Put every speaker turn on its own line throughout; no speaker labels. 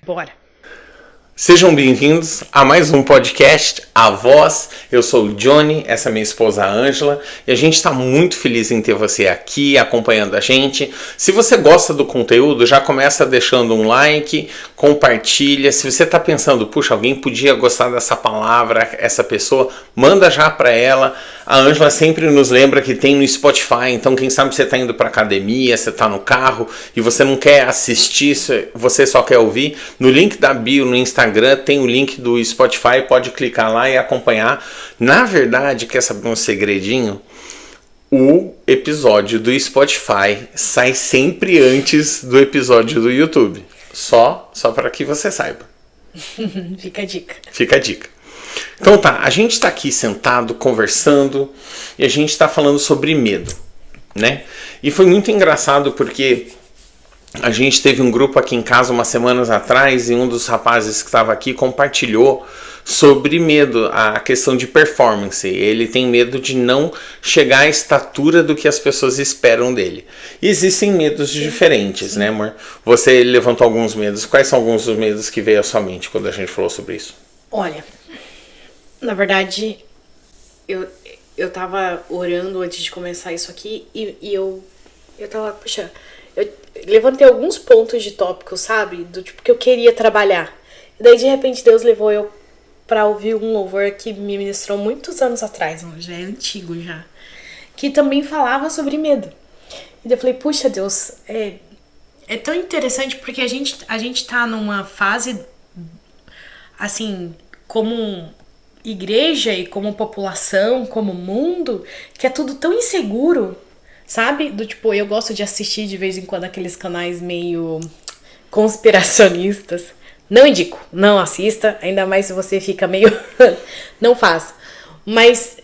Bora!
Sejam bem-vindos a mais um podcast, A Voz. Eu sou o Johnny, essa é minha esposa Ângela, e a gente está muito feliz em ter você aqui acompanhando a gente. Se você gosta do conteúdo, já começa deixando um like, compartilha. Se você está pensando, puxa, alguém podia gostar dessa palavra, essa pessoa, manda já para ela. A Ângela sempre nos lembra que tem no Spotify, então quem sabe você está indo para academia, você está no carro e você não quer assistir, você só quer ouvir. No link da bio no Instagram tem o link do Spotify, pode clicar lá e acompanhar. Na verdade, quer saber um segredinho? O episódio do Spotify sai sempre antes do episódio do YouTube. Só para que você saiba.
Fica a dica.
Fica a dica. Então tá, a gente tá aqui sentado, conversando, e a gente tá falando sobre medo, né? E foi muito engraçado porque a gente teve um grupo aqui em casa umas semanas atrás e um dos rapazes que estava aqui compartilhou sobre medo, a questão de performance. Ele tem medo de não chegar à estatura do que as pessoas esperam dele. E existem medos diferentes, né, amor? Você levantou alguns medos. Quais são alguns dos medos que veio à sua mente quando a gente falou sobre isso?
Olha, na verdade, eu tava orando antes de começar isso aqui e eu tava, puxa, eu levantei alguns pontos de tópicos, sabe? Do tipo que eu queria trabalhar. E daí, de repente, Deus levou eu pra ouvir um louvor que me ministrou muitos anos atrás, já é antigo já, que também falava sobre medo. E daí eu falei, puxa Deus, é tão interessante porque a gente tá numa fase, assim, como igreja e como população, como mundo, que é tudo tão inseguro, sabe? Do tipo, eu gosto de assistir de vez em quando aqueles canais meio conspiracionistas. Não indico, não assista, ainda mais se você fica meio... não faça. Mas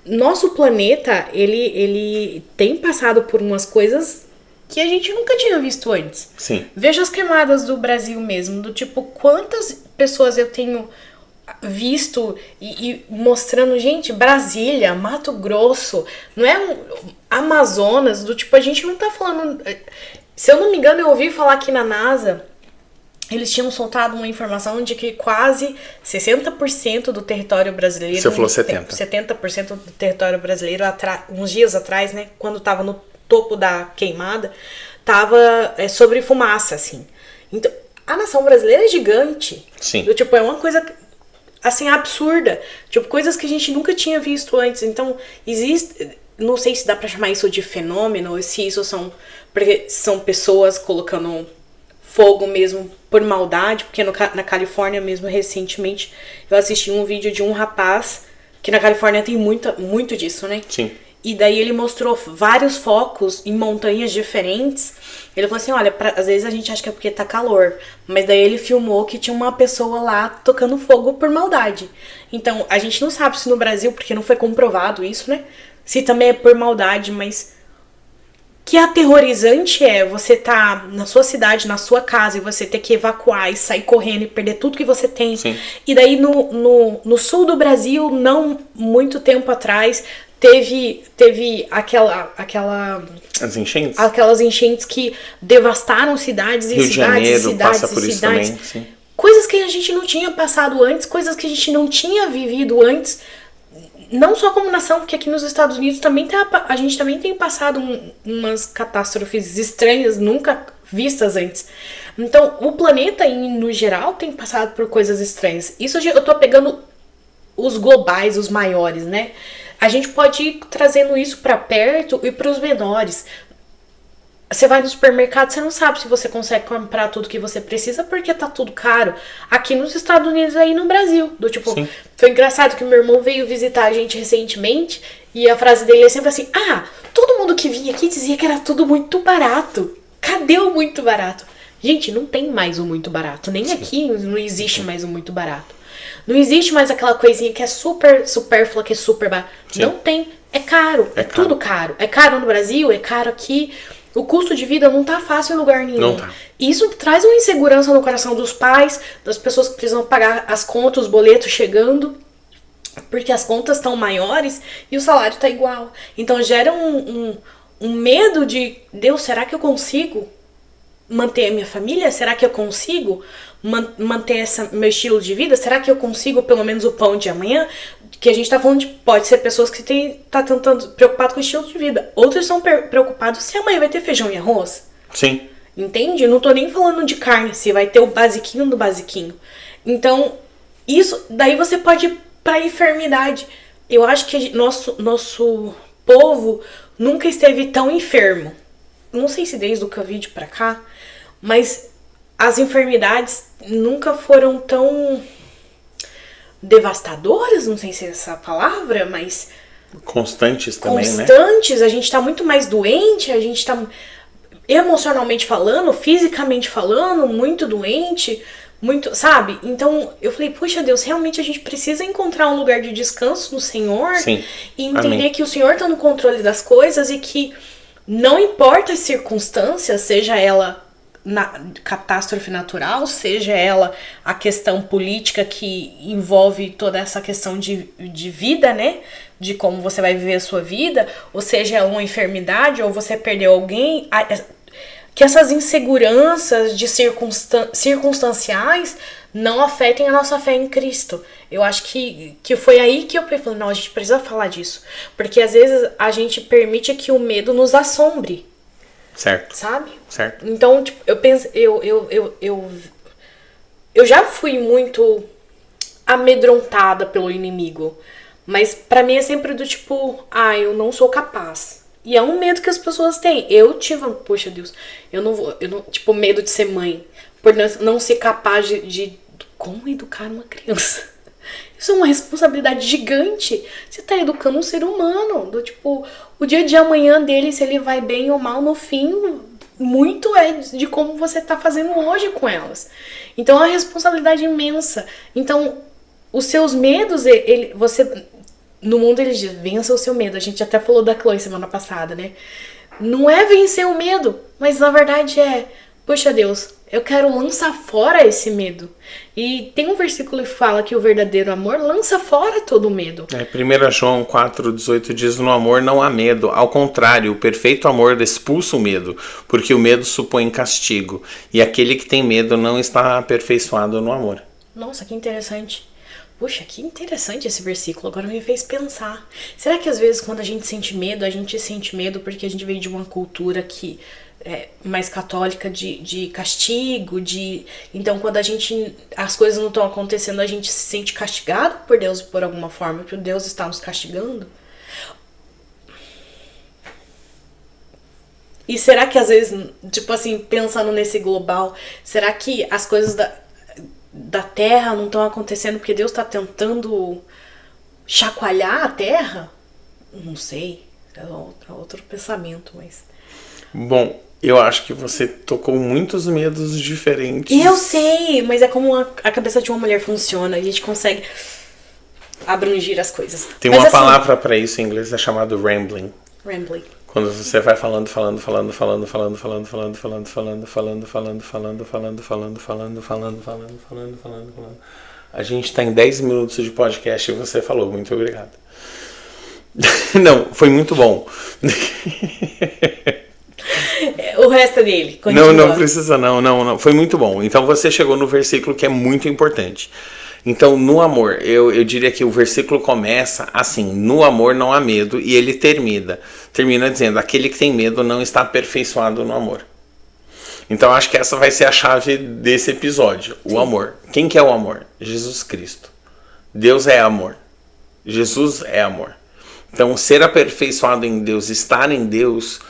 nosso planeta, ele tem passado por umas coisas que a gente nunca tinha visto antes.
Sim.
Veja as queimadas do Brasil mesmo, do tipo, quantas pessoas eu tenho visto e mostrando, gente, Brasília, Mato Grosso, não é Amazonas, do tipo, a gente não tá falando... Se eu não me engano, eu ouvi falar que na NASA, eles tinham soltado uma informação de que quase 60% do território brasileiro...
Você falou 70%.
70% do território brasileiro, uns dias atrás, né, quando tava no topo da queimada, tava sobre fumaça, assim. Então, a nação brasileira é gigante.
Sim.
Do tipo, é uma coisa... assim, absurda. Tipo, coisas que a gente nunca tinha visto antes. Então, existe... Não sei se dá pra chamar isso de fenômeno, ou se isso são pessoas colocando fogo mesmo por maldade. Porque na Califórnia mesmo, recentemente, eu assisti um vídeo de um rapaz, que na Califórnia tem muito disso, né?
Sim.
E daí ele mostrou vários focos em montanhas diferentes. Ele falou assim, olha, às vezes a gente acha que é porque tá calor. Mas daí ele filmou que tinha uma pessoa lá tocando fogo por maldade. Então, a gente não sabe se no Brasil, porque não foi comprovado isso, né? Se também é por maldade, mas... que aterrorizante é você tá na sua cidade, na sua casa, e você ter que evacuar e sair correndo e perder tudo que você tem.
Sim.
E daí no sul do Brasil, não muito tempo atrás... Teve
As enchentes?
Aquelas enchentes que devastaram cidades e
Rio de
cidades
Janeiro
e cidades
passa por
e
isso
cidades.
também, sim.
Coisas que a gente não tinha passado antes, coisas que a gente não tinha vivido antes. Não só como nação, porque aqui nos Estados Unidos a gente também tem passado umas catástrofes estranhas, nunca vistas antes. Então, o planeta, no geral, tem passado por coisas estranhas. Isso eu tô pegando os globais, os maiores, né? A gente pode ir trazendo isso pra perto e pros menores. Você vai no supermercado, você não sabe se você consegue comprar tudo que você precisa porque tá tudo caro. Aqui nos Estados Unidos e no Brasil. Do tipo,
Sim.
Foi engraçado que meu irmão veio visitar a gente recentemente e a frase dele é sempre assim, todo mundo que vinha aqui dizia que era tudo muito barato. Cadê o muito barato? Gente, não tem mais o muito barato. Nem aqui não existe mais o muito barato. Não existe mais aquela coisinha que é super supérflua, que é super barata. Não tem. É caro. É tudo caro. É caro no Brasil, é caro aqui. O custo de vida não tá fácil em lugar nenhum.
Não tá.
E isso traz uma insegurança no coração dos pais, das pessoas que precisam pagar as contas, os boletos chegando. Porque as contas estão maiores e o salário tá igual. Então gera um medo de, Deus, será que eu consigo manter a minha família? Será que eu consigo manter meu estilo de vida? Será que eu consigo pelo menos o pão de amanhã? Que a gente tá falando de, pode ser pessoas que tá tentando, preocupado com o estilo de vida. Outros são preocupados se amanhã vai ter feijão e arroz.
Sim.
Entende? Eu não tô nem falando de carne, se vai ter o basiquinho do basiquinho. Então, isso, daí você pode ir pra enfermidade. Eu acho que nosso povo nunca esteve tão enfermo. Não sei se desde o Covid pra cá, mas as enfermidades nunca foram tão devastadoras, não sei se é essa palavra, mas
constantes também,
constantes, né? A gente tá muito mais doente, a gente tá emocionalmente falando, fisicamente falando, muito doente, muito, sabe? Então eu falei, puxa Deus, realmente a gente precisa encontrar um lugar de descanso no Senhor.
Sim.
E entender
Amém.
Que o Senhor tá no controle das coisas e que não importa as circunstâncias, seja ela na catástrofe natural, seja ela a questão política que envolve toda essa questão de vida, né? De como você vai viver a sua vida, ou seja ela uma enfermidade, ou você perdeu alguém, que essas inseguranças de circunstanciais não afetem a nossa fé em Cristo. Eu acho que foi aí que eu falei, não, a gente precisa falar disso. Porque às vezes a gente permite que o medo nos assombre.
Certo.
Sabe?
Certo.
Então, tipo, eu penso, eu já fui muito amedrontada pelo inimigo. Mas pra mim é sempre do tipo, eu não sou capaz. E é um medo que as pessoas têm. Eu tive, poxa Deus, eu não, tipo, medo de ser mãe. Por não ser capaz de como educar uma criança. Isso é uma responsabilidade gigante. Você tá educando um ser humano. Do tipo, o dia de amanhã dele, se ele vai bem ou mal, no fim, muito é de como você tá fazendo hoje com elas. Então é uma responsabilidade imensa. Então, os seus medos, você... No mundo eles dizem, vença o seu medo. A gente até falou da Chloe semana passada, né? Não é vencer o medo, mas na verdade é, poxa Deus, eu quero lançar fora esse medo. E tem um versículo que fala que o verdadeiro amor lança fora todo o medo.
1 João 4,18 diz, no amor não há medo. Ao contrário, o perfeito amor expulsa o medo, porque o medo supõe castigo. E aquele que tem medo não está aperfeiçoado no amor.
Nossa, que interessante. Puxa, que interessante esse versículo, agora me fez pensar. Será que às vezes quando a gente sente medo porque a gente veio de uma cultura que é mais católica de castigo, então quando as coisas não estão acontecendo, a gente se sente castigado por Deus por alguma forma, porque Deus está nos castigando? E será que às vezes, tipo assim, pensando nesse global, será que as coisas da terra não estão acontecendo porque Deus está tentando chacoalhar a terra? Não sei, é outro pensamento, mas...
Bom, eu acho que você tocou muitos medos diferentes.
Eu sei, mas é como a cabeça de uma mulher funciona, a gente consegue abranger as coisas.
Tem
mas
uma
assim,
palavra para isso em inglês, é chamado rambling.
Rambling.
Quando você vai falando, a gente tá em 10 minutos de podcast e você falou, muito obrigado. Não, foi muito bom.
O resto é dele. Continua.
Não precisa não, foi muito bom. Então você chegou no versículo que é muito importante. Então, no amor, eu diria que o versículo começa assim, no amor não há medo, e ele termina dizendo, aquele que tem medo não está aperfeiçoado no amor. Então, acho que essa vai ser a chave desse episódio, o amor. Quem que é o amor? Jesus Cristo. Deus é amor. Jesus é amor. Então, ser aperfeiçoado em Deus, estar em Deus,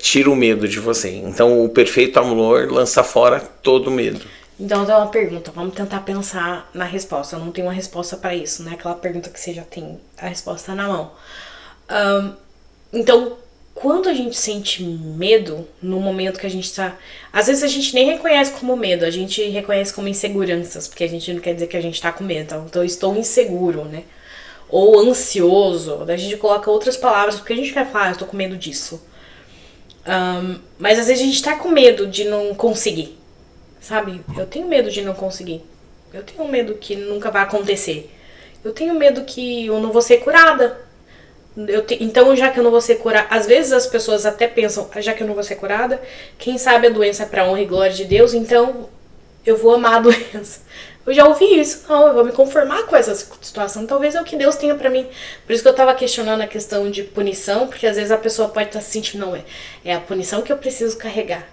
tira o medo de você. Então, o perfeito amor lança fora todo medo.
Então, eu tenho uma pergunta. Vamos tentar pensar na resposta. Eu não tenho uma resposta para isso, né? Aquela pergunta que você já tem a resposta na mão. Então, quando a gente sente medo, no momento que a gente tá... Às vezes a gente nem reconhece como medo, a gente reconhece como inseguranças, porque a gente não quer dizer que a gente tá com medo. Então eu estou inseguro, né? Ou ansioso. Daí a gente coloca outras palavras, porque a gente quer falar, eu tô com medo disso. Mas às vezes a gente tá com medo de não conseguir, sabe? Eu tenho medo de não conseguir. Eu tenho medo que nunca vai acontecer. Eu tenho medo que eu não vou ser curada. Então, já que eu não vou ser curada, às vezes as pessoas até pensam, já que eu não vou ser curada, quem sabe a doença é pra honra e glória de Deus, então eu vou amar a doença. Eu já ouvi isso. Não, eu vou me conformar com essa situação. Talvez é o que Deus tenha pra mim. Por isso que eu tava questionando a questão de punição, porque às vezes a pessoa pode estar se sentindo, não, é a punição que eu preciso carregar,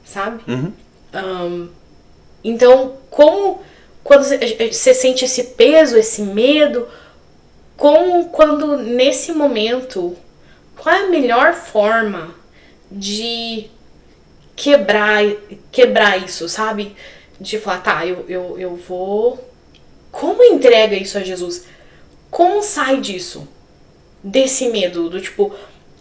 sabe? Então, quando você sente esse peso, esse medo, quando nesse momento, qual é a melhor forma de quebrar isso, sabe? De falar, tá, eu vou... Como entrega isso a Jesus? Como sai disso? Desse medo, do tipo,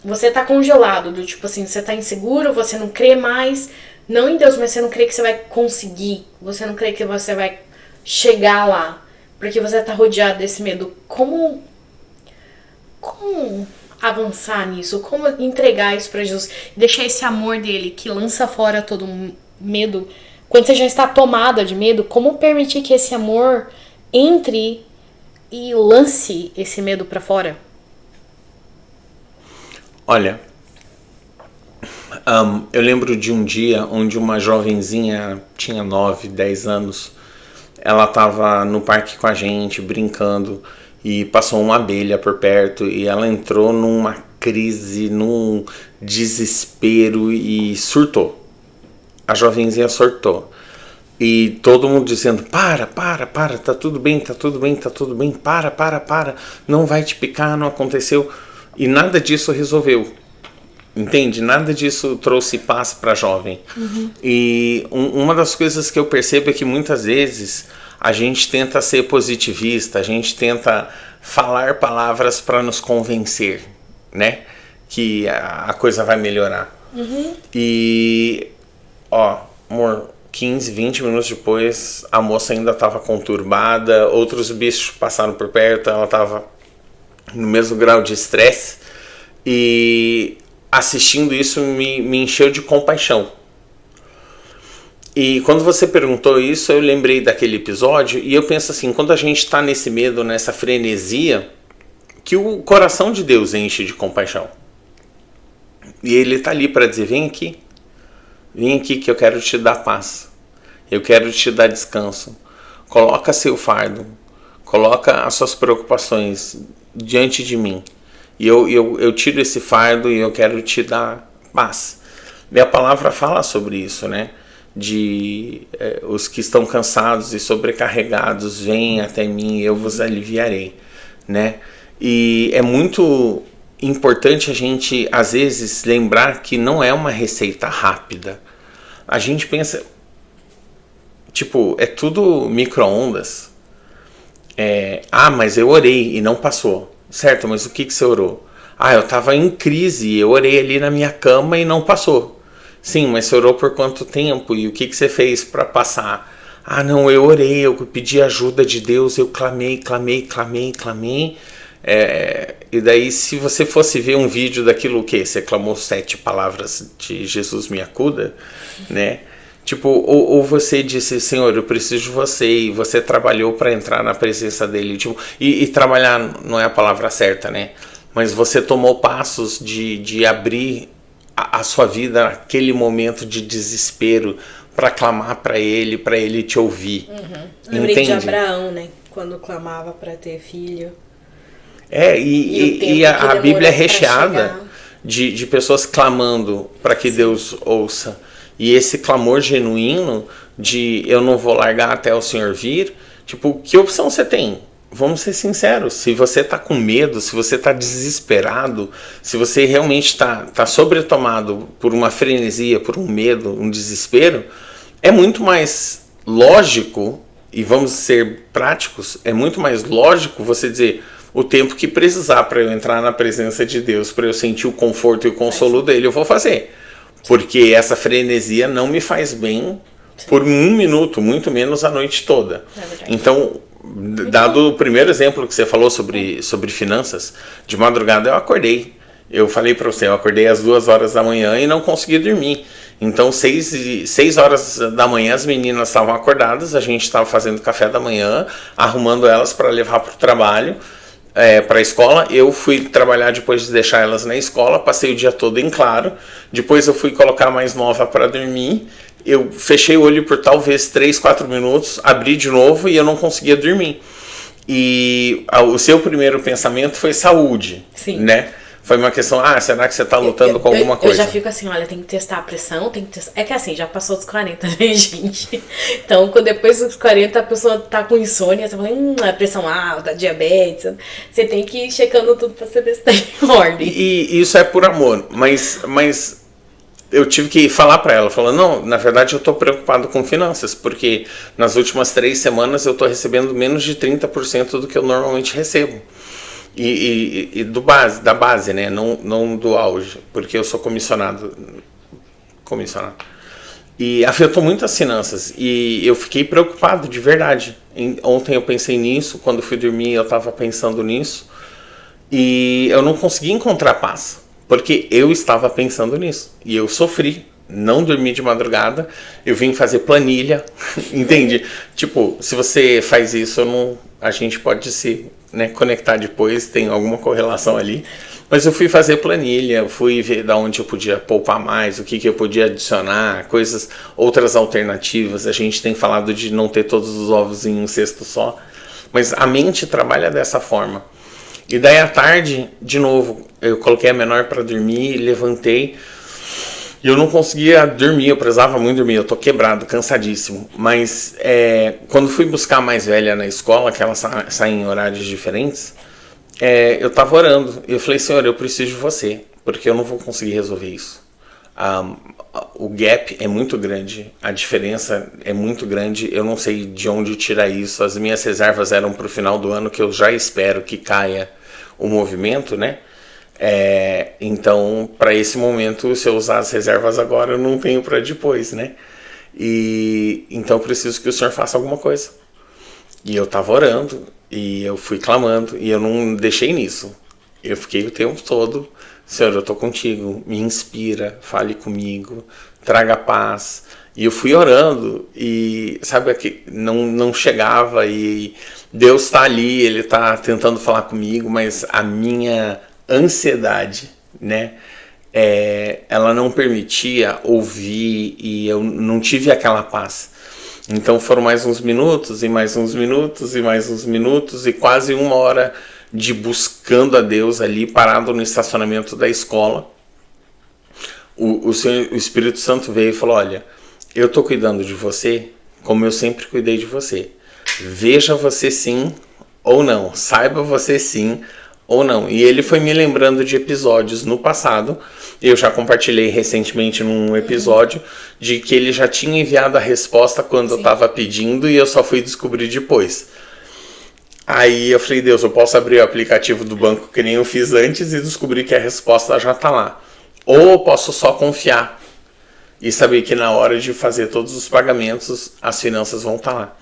você tá congelado, do tipo assim, você tá inseguro, você não crê mais, não em Deus, mas você não crê que você vai conseguir, você não crê que você vai chegar lá, porque você tá rodeado desse medo. Como avançar nisso? Como entregar isso pra Jesus? Deixar esse amor dele que lança fora todo medo. Quando você já está tomada de medo, como permitir que esse amor entre e lance esse medo pra fora?
Olha, eu lembro de um dia onde uma jovenzinha, tinha 9, 10 anos, ela estava no parque com a gente, brincando, e passou uma abelha por perto, e ela entrou numa crise, num desespero e surtou. A jovenzinha surtou. E todo mundo dizendo, para, tá tudo bem, para, não vai te picar, não aconteceu. E nada disso resolveu. Entende? Nada disso trouxe paz para a jovem. E uma das coisas que eu percebo é que muitas vezes a gente tenta ser positivista, a gente tenta falar palavras para nos convencer, né? Que a coisa vai melhorar. E, amor, 15, 20 minutos depois, a moça ainda estava conturbada, outros bichos passaram por perto, ela estava no mesmo grau de estresse. E assistindo isso me encheu de compaixão. E quando você perguntou isso, eu lembrei daquele episódio e eu penso assim, quando a gente está nesse medo, nessa frenesia, que o coração de Deus enche de compaixão. E ele está ali para dizer, vem aqui que eu quero te dar paz, eu quero te dar descanso, coloca seu fardo, coloca as suas preocupações diante de mim, e eu tiro esse fardo e eu quero te dar paz. Minha palavra fala sobre isso, né? Os que estão cansados e sobrecarregados, venham até mim e eu vos aliviarei, né? E é muito importante a gente, às vezes, lembrar que não é uma receita rápida. A gente pensa, tipo, é tudo micro-ondas. Mas eu orei e não passou. Certo, mas o que você orou? Eu estava em crise, eu orei ali na minha cama e não passou. Sim, mas você orou por quanto tempo? E o que você fez para passar? Não, eu orei, eu pedi ajuda de Deus, eu clamei. E daí, se você fosse ver um vídeo daquilo, o quê? Você clamou 7 palavras de Jesus me acuda, né? Tipo, ou você disse, Senhor, eu preciso de você, e você trabalhou para entrar na presença dele. Tipo, e trabalhar não é a palavra certa, né? Mas você tomou passos de abrir a sua vida naquele momento de desespero para clamar para ele te ouvir.
Lembrei de Abraão, né? Quando clamava para ter filho.
E a Bíblia é recheada de pessoas clamando para que Deus ouça. E esse clamor genuíno de eu não vou largar até o Senhor vir, tipo, que opção você tem? Vamos ser sinceros, se você está com medo, se você está desesperado, se você realmente está sobretomado por uma frenesia, por um medo, um desespero, é muito mais lógico, e vamos ser práticos, é muito mais lógico você dizer, o tempo que precisar para eu entrar na presença de Deus, para eu sentir o conforto e o consolo dele, eu vou fazer. Porque essa frenesia não me faz bem por um minuto, muito menos a noite toda. Então, dado o primeiro exemplo que você falou sobre finanças, de madrugada eu acordei. Eu falei para você, eu acordei às 2 horas da manhã e não consegui dormir. Então, 6 horas da manhã, as meninas estavam acordadas, a gente estava fazendo café da manhã, arrumando elas para levar para o trabalho, para a escola. Eu fui trabalhar depois de deixar elas na escola, passei o dia todo em claro. Depois eu fui colocar a mais nova para dormir. Eu fechei o olho por talvez 3, 4 minutos, abri de novo e eu não conseguia dormir. E o seu primeiro pensamento foi saúde,
Sim.
né? Foi uma questão, será que você tá lutando com alguma coisa?
Eu já fico assim, olha, tem que testar a pressão, tem que testar... É que assim, já passou dos 40, né, gente? Então, depois dos 40, a pessoa tá com insônia, você fala, a pressão alta, diabetes... Você tem que ir checando tudo pra você ver se tá em ordem.
E isso é por amor, mas eu tive que falar pra ela, falando, não, na verdade eu tô preocupado com finanças, porque nas últimas 3 semanas eu tô recebendo menos de 30% do que eu normalmente recebo. E da base, né? Não do auge, porque eu sou comissionado. E afetou muito as finanças. E eu fiquei preocupado, de verdade. Ontem eu pensei nisso, quando fui dormir eu estava pensando nisso. E eu não consegui encontrar paz, porque eu estava pensando nisso. E eu sofri, não dormi de madrugada. Eu vim fazer planilha, entende? Tipo, se você faz isso, a gente pode se... conectar depois, tem alguma correlação ali, mas eu fui fazer planilha, fui ver da onde eu podia poupar mais, o que eu podia adicionar, outras alternativas. A gente tem falado de não ter todos os ovos em um cesto só, mas a mente trabalha dessa forma. E daí à tarde, de novo, eu coloquei a menor para dormir, levantei, e eu não conseguia dormir, eu precisava muito dormir, eu tô quebrado, cansadíssimo. Mas quando fui buscar a mais velha na escola, que ela sai em horários diferentes, eu tava orando. E eu falei, Senhor, eu preciso de você, porque eu não vou conseguir resolver isso. O gap é muito grande, a diferença é muito grande, eu não sei de onde tirar isso. As minhas reservas eram pro final do ano, que eu já espero que caia o movimento, né? Então, para esse momento, se eu usar as reservas agora, eu não tenho para depois, né? E então eu preciso que o Senhor faça alguma coisa. E eu estava orando, e eu fui clamando, e eu não deixei nisso. Eu fiquei o tempo todo, Senhor, eu estou contigo, me inspira, fale comigo, traga paz. E eu fui orando, e sabe, que não chegava, e Deus está ali, Ele está tentando falar comigo, mas a minha ansiedade, né, ela não permitia ouvir, e eu não tive aquela paz. Então foram mais uns minutos, e mais uns minutos, e mais uns minutos, e quase 1 hora de buscando a Deus ali, parado no estacionamento da escola. O Espírito Santo veio e falou, olha, eu estou cuidando de você como eu sempre cuidei de você. Veja você sim ou não, saiba você sim ou não. E ele foi me lembrando de episódios no passado. Eu já compartilhei recentemente num episódio de que ele já tinha enviado a resposta quando eu estava pedindo, e eu só fui descobrir depois. Aí eu falei, Deus, eu posso abrir o aplicativo do banco que nem eu fiz antes e descobrir que a resposta já está lá. Ou eu posso só confiar e saber que na hora de fazer todos os pagamentos, as finanças vão estar lá.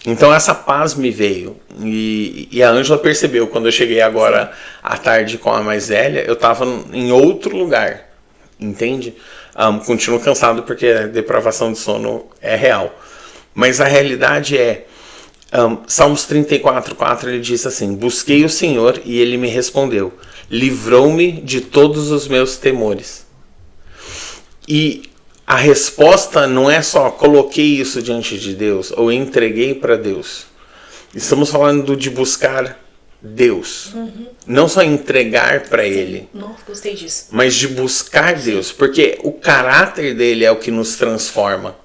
Então essa paz me veio. E a Ângela percebeu, quando eu cheguei agora à tarde com a mais velha, eu estava em outro lugar, entende? Continuo cansado porque a depravação de sono é real. Mas a realidade é, Salmos 34:4, ele diz assim, busquei o Senhor e ele me respondeu, livrou-me de todos os meus temores. E a resposta não é só coloquei isso diante de Deus ou entreguei para Deus. Estamos falando de buscar Deus. Não só entregar para Ele.
Não, gostei disso.
Mas de buscar Deus. Porque o caráter dele é o que nos transforma.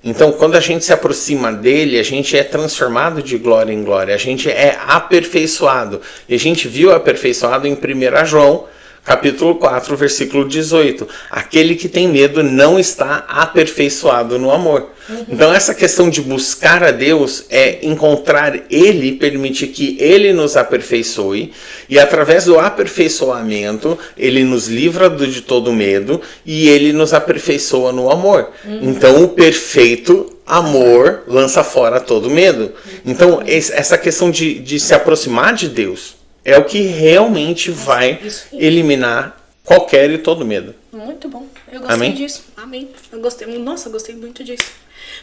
Então, quando a gente se aproxima dele, a gente é transformado de glória em glória. A gente é aperfeiçoado. E a gente viu aperfeiçoado em 1 João, capítulo 4, versículo 18. Aquele que tem medo não está aperfeiçoado no amor. Então essa questão de buscar a Deus é encontrar Ele, permitir que Ele nos aperfeiçoe, e através do aperfeiçoamento Ele nos livra de todo medo e Ele nos aperfeiçoa no amor. Então o perfeito amor lança fora todo medo. Então essa questão de se aproximar de Deus é o que realmente vai eliminar qualquer e todo medo.
Muito bom. Eu gostei disso. Amém. Eu gostei. Nossa, eu gostei muito disso.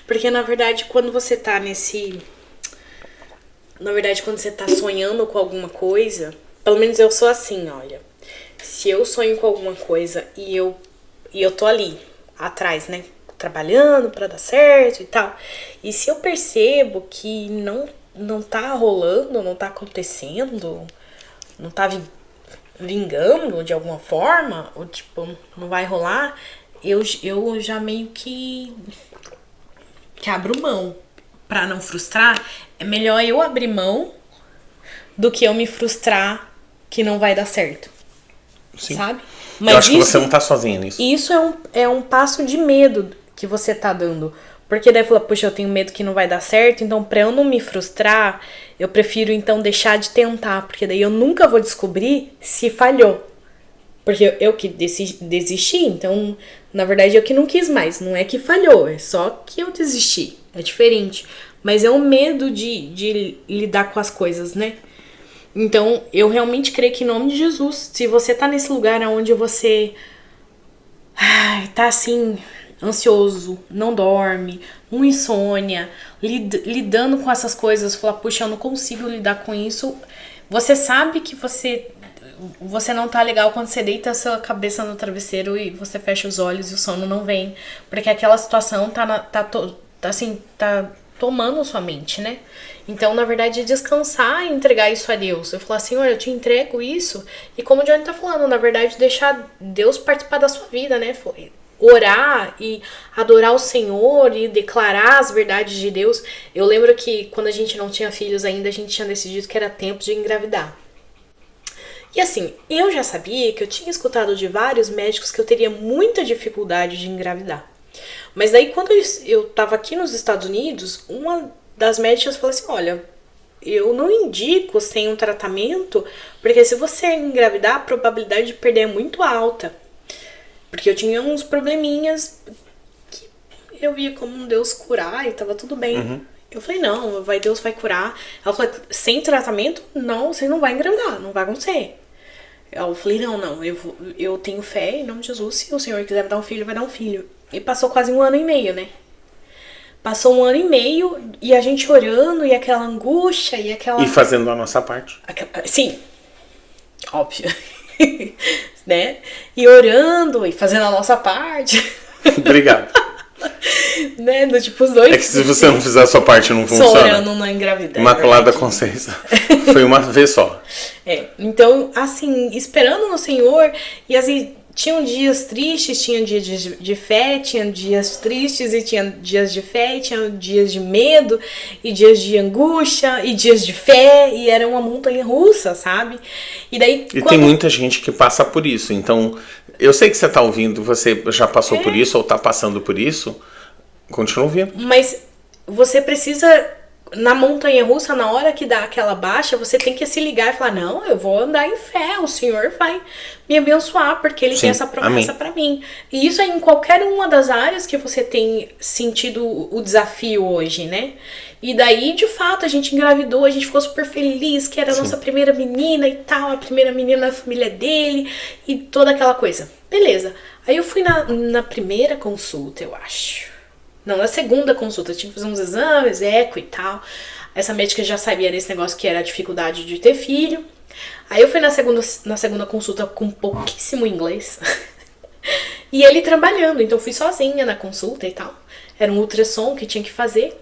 Porque, na verdade, quando você tá quando você tá sonhando com alguma coisa, pelo menos eu sou assim, olha. Se eu sonho com alguma coisa e eu tô ali, atrás, né? Trabalhando pra dar certo e tal. E se eu percebo que não tá rolando, não tá acontecendo, não tá vingando de alguma forma, ou tipo, não vai rolar, eu já meio que abro mão. Pra não frustrar, é melhor eu abrir mão do que eu me frustrar que não vai dar certo.
Sim.
Sabe?
Mas eu acho que você não tá sozinha nisso.
Isso é um passo de medo que você tá dando. Porque daí fala, puxa, eu tenho medo que não vai dar certo, então pra eu não me frustrar, eu prefiro então deixar de tentar, porque daí eu nunca vou descobrir se falhou. Porque eu que desisti, então, na verdade, eu que não quis mais. Não é que falhou, é só que eu desisti. É diferente. Mas é um medo de lidar com as coisas, né? Então, eu realmente creio que em nome de Jesus, se você tá nesse lugar onde você tá assim, ansioso, não dorme, com insônia, lidando com essas coisas, falar, puxa, eu não consigo lidar com isso, você sabe que você não tá legal quando você deita a sua cabeça no travesseiro e você fecha os olhos e o sono não vem, porque aquela situação tá tomando sua mente, né? Então, na verdade, é descansar e entregar isso a Deus. Eu falar assim, olha, eu te entrego isso. E como o Johnny tá falando, na verdade, deixar Deus participar da sua vida, né? Orar e adorar o Senhor e declarar as verdades de Deus. Eu lembro que quando a gente não tinha filhos ainda, a gente tinha decidido que era tempo de engravidar. E assim, eu já sabia que eu tinha escutado de vários médicos que eu teria muita dificuldade de engravidar. Mas daí quando eu tava aqui nos Estados Unidos, uma das médicas falou assim, olha, eu não indico sem um tratamento, porque se você engravidar, a probabilidade de perder é muito alta. Porque eu tinha uns probleminhas que eu via como Deus curar e tava tudo bem. Eu falei, não, Deus vai curar. Ela falou, sem tratamento, não, você não vai engravidar, não vai acontecer. Eu falei, não, eu tenho fé em nome de Jesus, se o Senhor quiser me dar um filho, vai dar um filho. E passou quase 1 ano e meio, né? Passou 1 ano e meio e a gente orando e aquela angústia e aquela...
E fazendo a nossa parte.
Sim, óbvio. Né? E orando e fazendo a nossa parte.
Obrigado.
Né? Do tipo, os dois.
É que se você não fizer a sua parte, não funciona.
Só orando não engravidar.
Imaculada Conceição. Foi uma vez só.
Então, assim, esperando no Senhor, e assim, tinham dias tristes, tinha dias de fé, tinha dias tristes e tinha dias de fé, e tinha dias de medo, e dias de angústia, e dias de fé, e era uma montanha russa, sabe? E daí...
tem muita gente que passa por isso, então... Eu sei que você tá ouvindo, você já passou por isso, ou tá passando por isso, continua ouvindo.
Mas você precisa... Na montanha-russa, na hora que dá aquela baixa, você tem que se ligar e falar, não, eu vou andar em fé, o Senhor vai me abençoar, porque Ele tem essa promessa pra mim. E isso é em qualquer uma das áreas que você tem sentido o desafio hoje, né? E daí, de fato, a gente engravidou, a gente ficou super feliz, que era a nossa primeira menina e tal, a primeira menina da família dele, e toda aquela coisa. Beleza. Aí eu fui na primeira consulta, eu acho. Não, na segunda consulta, eu tinha que fazer uns exames, eco e tal. Essa médica já sabia desse negócio que era a dificuldade de ter filho. Aí eu fui na segunda consulta com pouquíssimo inglês. E ele trabalhando, então eu fui sozinha na consulta e tal. Era um ultrassom que tinha que fazer.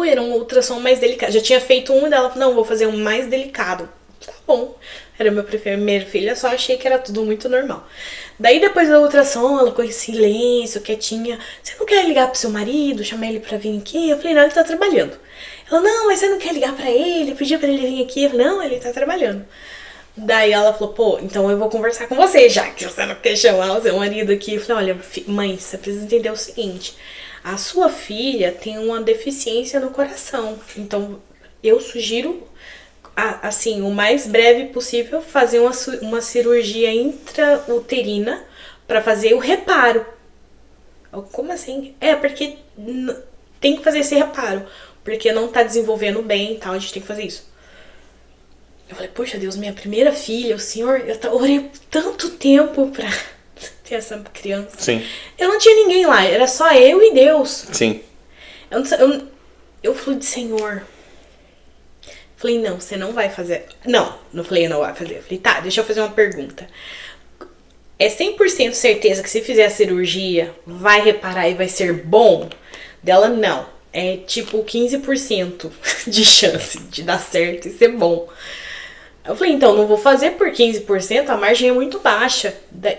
Era um ultrassom mais delicado. Já tinha feito um e ela falou, não, vou fazer um mais delicado. Tá bom. Era meu primeiro filho, eu só achei que era tudo muito normal. Daí depois da ultrassom, ela ficou em silêncio, quietinha. Você não quer ligar pro seu marido, chamar ele pra vir aqui? Eu falei, não, ele tá trabalhando. Ela, não, mas você não quer ligar pra ele, pedir pra ele vir aqui? Eu falei, não, ele tá trabalhando. Daí ela falou, pô, então eu vou conversar com você, já que você não quer chamar o seu marido aqui. Eu falei, olha, mãe, você precisa entender o seguinte, a sua filha tem uma deficiência no coração, então eu sugiro, assim, o mais breve possível, fazer uma cirurgia intrauterina pra fazer o reparo. Como assim? Porque tem que fazer esse reparo, porque não tá desenvolvendo bem e tal, a gente tem que fazer isso. Eu falei, poxa Deus, minha primeira filha, o Senhor, eu orei tanto tempo pra ter essa criança.
Sim.
Eu não tinha ninguém lá, era só eu e Deus.
Sim.
Eu falei, Senhor. Falei, não, você não vai fazer. Não falei, não vai fazer. Falei, tá, deixa eu fazer uma pergunta. É 100% certeza que se fizer a cirurgia, vai reparar e vai ser bom? Dela, não. É tipo 15% de chance de dar certo e ser bom. Eu falei, então, não vou fazer por 15%, a margem é muito baixa.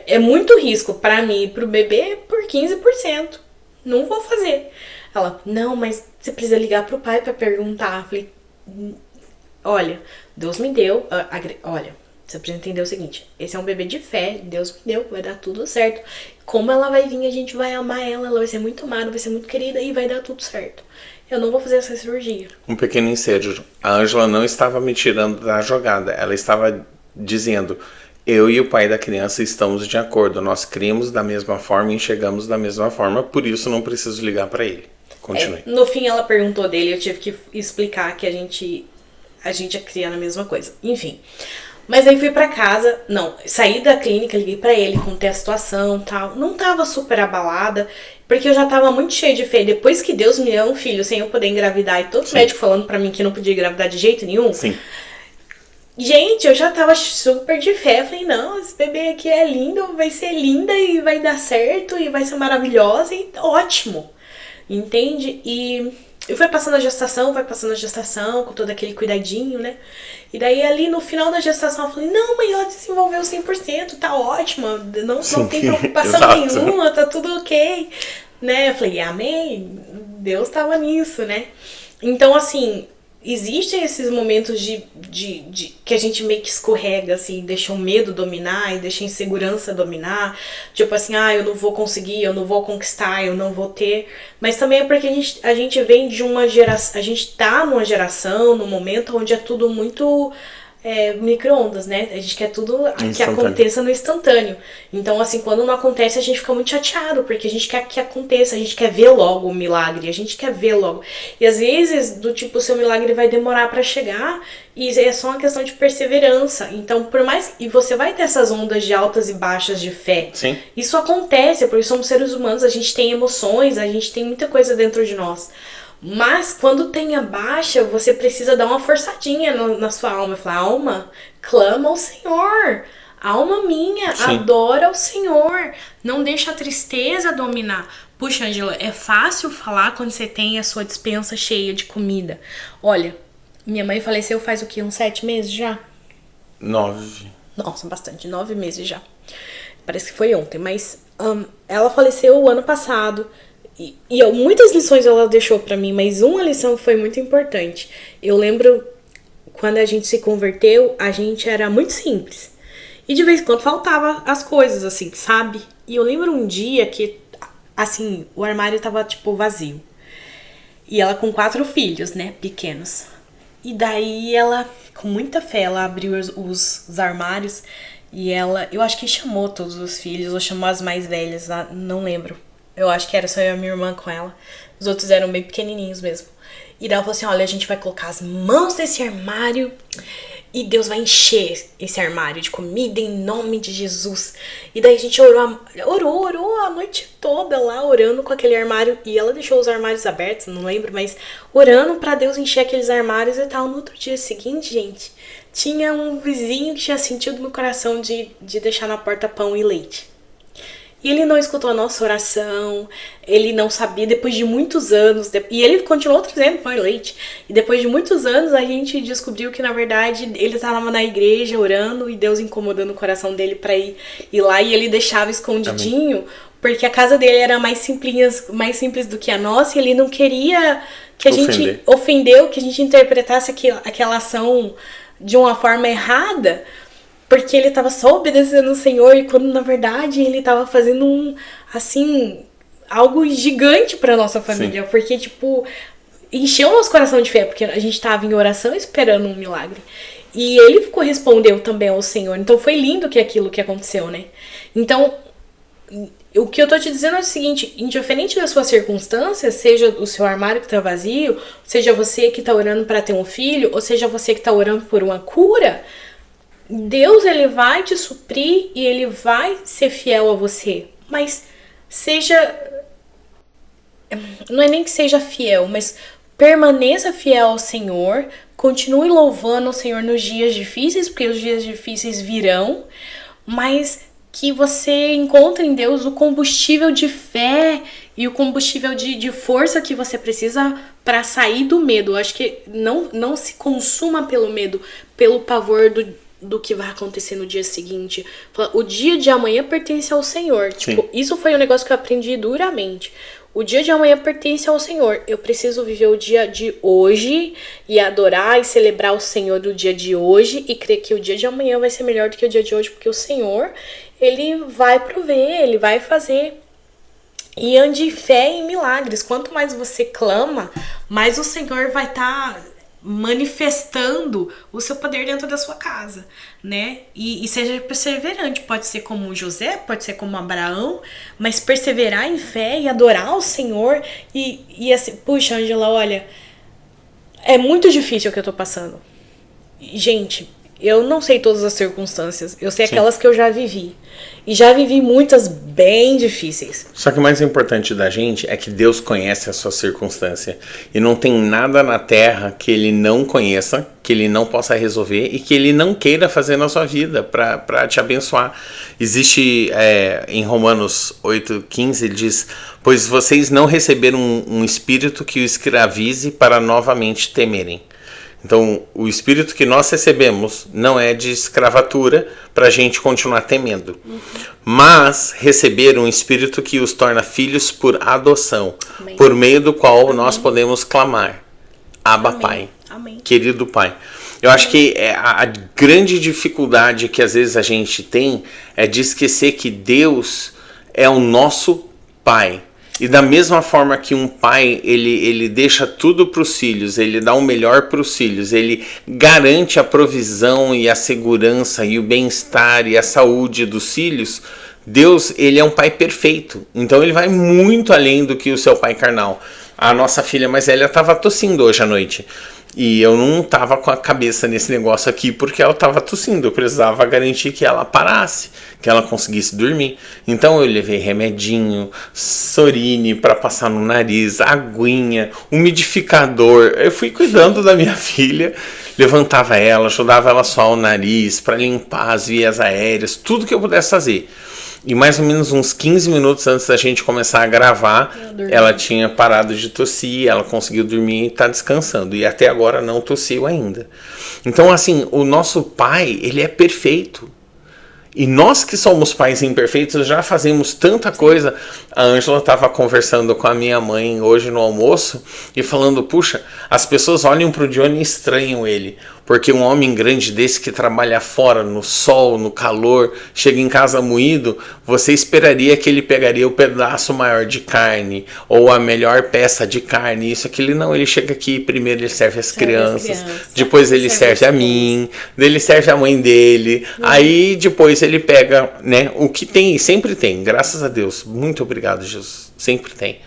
É muito risco pra mim e pro bebê por 15%. Não vou fazer. Ela, não, mas você precisa ligar pro pai pra perguntar. Eu falei, olha, Deus me deu, olha, você precisa entender o seguinte, esse é um bebê de fé, Deus me deu, vai dar tudo certo. Como ela vai vir, a gente vai amar ela vai ser muito amada, vai ser muito querida e vai dar tudo certo. Eu não vou fazer essa cirurgia.
Um pequeno ensejo. A Ângela não estava me tirando da jogada. Ela estava dizendo, eu e o pai da criança estamos de acordo. Nós criamos da mesma forma e enxergamos da mesma forma. Por isso não preciso ligar para ele. Continue.
No fim ela perguntou dele. Eu tive que explicar que a gente ia criar a mesma coisa. Enfim. Mas aí fui pra casa, saí da clínica, liguei pra ele, contei a situação e tal. Não tava super abalada, porque eu já tava muito cheia de fé. Depois que Deus me deu um filho sem eu poder engravidar, e todo médico falando pra mim que não podia engravidar de jeito nenhum.
Sim.
Gente, eu já tava super de fé. Falei, não, esse bebê aqui é lindo, vai ser linda e vai dar certo e vai ser maravilhosa e ótimo. Entende? E eu fui passando a gestação, com todo aquele cuidadinho, né? E daí ali no final da gestação eu falei, não, mãe, ela desenvolveu 100%, tá ótima, não tem preocupação nenhuma, tá tudo ok, né? Eu falei, amém, Deus tava nisso, né? Então, assim, existem esses momentos de que a gente meio que escorrega, assim, deixa o medo dominar e deixa a insegurança dominar. Tipo assim, eu não vou conseguir, eu não vou conquistar, eu não vou ter. Mas também é porque a gente vem de uma geração, a gente tá numa geração, num momento onde é tudo muito micro-ondas, né? A gente quer tudo que aconteça no instantâneo. Então, assim, quando não acontece, a gente fica muito chateado, porque a gente quer que aconteça, a gente quer ver logo o milagre, a gente quer ver logo. E às vezes, do tipo, o seu milagre vai demorar pra chegar, e é só uma questão de perseverança. Então, por mais... E você vai ter essas ondas de altas e baixas de fé.
Sim.
Isso acontece, porque somos seres humanos, a gente tem emoções, a gente tem muita coisa dentro de nós. Mas quando tem a baixa, você precisa dar uma forçadinha na sua alma. Falar, alma, clama ao Senhor. Alma minha,
Sim.
adora o Senhor. Não deixa a tristeza dominar. Puxa, Ângela, é fácil falar quando você tem a sua despensa cheia de comida. Olha, minha mãe faleceu faz o quê? Uns 7 meses já?
9.
Nossa, bastante. 9 meses já. Parece que foi ontem, mas ela faleceu o ano passado. E muitas lições ela deixou pra mim, mas uma lição foi muito importante. Eu lembro quando a gente se converteu, a gente era muito simples. E de vez em quando faltava as coisas, assim, sabe? E eu lembro um dia que, assim, o armário tava, tipo, vazio. E ela com 4 filhos, né, pequenos. E daí ela, com muita fé, ela abriu os armários e ela, eu acho que chamou todos os filhos, ou chamou as mais velhas, não lembro. Eu acho que era só eu e a minha irmã com ela. Os outros eram bem pequenininhos mesmo. E daí ela falou assim, olha, a gente vai colocar as mãos nesse armário e Deus vai encher esse armário de comida em nome de Jesus. E daí a gente orou a noite toda lá, orando com aquele armário. E ela deixou os armários abertos, não lembro, mas orando pra Deus encher aqueles armários e tal. No outro dia seguinte, gente, tinha um vizinho que tinha sentido no coração de deixar na porta pão e leite. E ele não escutou a nossa oração, ele não sabia, depois de muitos anos, e ele continuou trazendo pão e leite. E depois de muitos anos a gente descobriu que na verdade ele estava na igreja orando e Deus incomodando o coração dele para ir lá, e ele deixava escondidinho. Amém. Porque a casa dele era mais simples do que a nossa, e ele não queria que a gente ofendeu, que a gente interpretasse aquela ação de uma forma errada. porque ele tava só obedecendo o Senhor, e quando na verdade ele tava fazendo algo gigante pra nossa família. Sim. Porque, tipo, encheu nosso coração de fé, porque a gente tava em oração esperando um milagre. E ele correspondeu também ao Senhor. Então foi lindo aquilo que aconteceu, né? Então, o que eu tô te dizendo é o seguinte: indiferente das suas circunstâncias, seja o seu armário que tá vazio, seja você que tá orando para ter um filho, ou seja você que tá orando por uma cura, Deus, ele vai te suprir e ele vai ser fiel a você. Mas não é nem que seja fiel, mas permaneça fiel ao Senhor, continue louvando o Senhor nos dias difíceis, porque os dias difíceis virão, mas que você encontre em Deus o combustível de fé e o combustível de força que você precisa para sair do medo. Eu acho que não se consuma pelo medo, pelo pavor do que vai acontecer no dia seguinte. O dia de amanhã pertence ao Senhor. Tipo, isso foi um negócio que eu aprendi duramente. O dia de amanhã pertence ao Senhor. Eu preciso viver o dia de hoje e adorar e celebrar o Senhor do dia de hoje e crer que o dia de amanhã vai ser melhor do que o dia de hoje, porque o Senhor, ele vai prover, ele vai fazer. E ande em fé em milagres. Quanto mais você clama, mais o Senhor vai estar manifestando o seu poder dentro da sua casa, né? E seja perseverante, pode ser como José, pode ser como Abraão, mas perseverar em fé e adorar o Senhor e assim, puxa, Ângela, olha, é muito difícil o que eu tô passando. Gente, eu não sei todas as circunstâncias, eu sei aquelas que eu já vivi. E já vivi muitas bem difíceis.
Só que o mais importante da gente é que Deus conhece a sua circunstância. E não tem nada na terra que Ele não conheça, que Ele não possa resolver e que Ele não queira fazer na sua vida para te abençoar. Existe em Romanos 8,15, ele diz: pois vocês não receberam um espírito que o escravize para novamente temerem. Então, o espírito que nós recebemos não é de escravatura para a gente continuar temendo. Mas receber um espírito que os torna filhos por adoção, Amém. Por meio do qual Amém. Nós podemos clamar: Abba, Amém. Pai, Amém. Querido Pai. Eu acho que a grande dificuldade que às vezes a gente tem é de esquecer que Deus é o nosso Pai. E da mesma forma que um pai, ele deixa tudo para os filhos, ele dá o melhor para os filhos, ele garante a provisão e a segurança e o bem-estar e a saúde dos filhos, Deus, ele é um pai perfeito. Então ele vai muito além do que o seu pai carnal. A nossa filha mais velha estava tossindo hoje à noite. E eu não estava com a cabeça nesse negócio aqui porque ela estava tossindo. Eu precisava garantir que ela parasse, que ela conseguisse dormir. Então eu levei remedinho, Sorine para passar no nariz, aguinha, umidificador. Eu fui cuidando da minha filha, levantava ela, ajudava ela a suar o nariz para limpar as vias aéreas, tudo que eu pudesse fazer. E mais ou menos uns 15 minutos antes da gente começar a gravar, ela tinha parado de tossir, ela conseguiu dormir e está descansando. E até agora não tossiu ainda. Então, assim, o nosso pai, ele é perfeito. E nós que somos pais imperfeitos já fazemos tanta coisa. A Ângela estava conversando com a minha mãe hoje no almoço e falando: puxa, as pessoas olham para o Johnny e estranham ele. Porque um homem grande desse que trabalha fora, no sol, no calor, chega em casa moído, você esperaria que ele pegaria o pedaço maior de carne ou a melhor peça de carne, isso, aquilo. Não, ele chega aqui, primeiro ele serve as crianças, depois ele serve a mim, ele serve a mãe dele, aí depois ele pega, né, o que tem, e sempre tem, graças a Deus, muito obrigado, Jesus, sempre tem.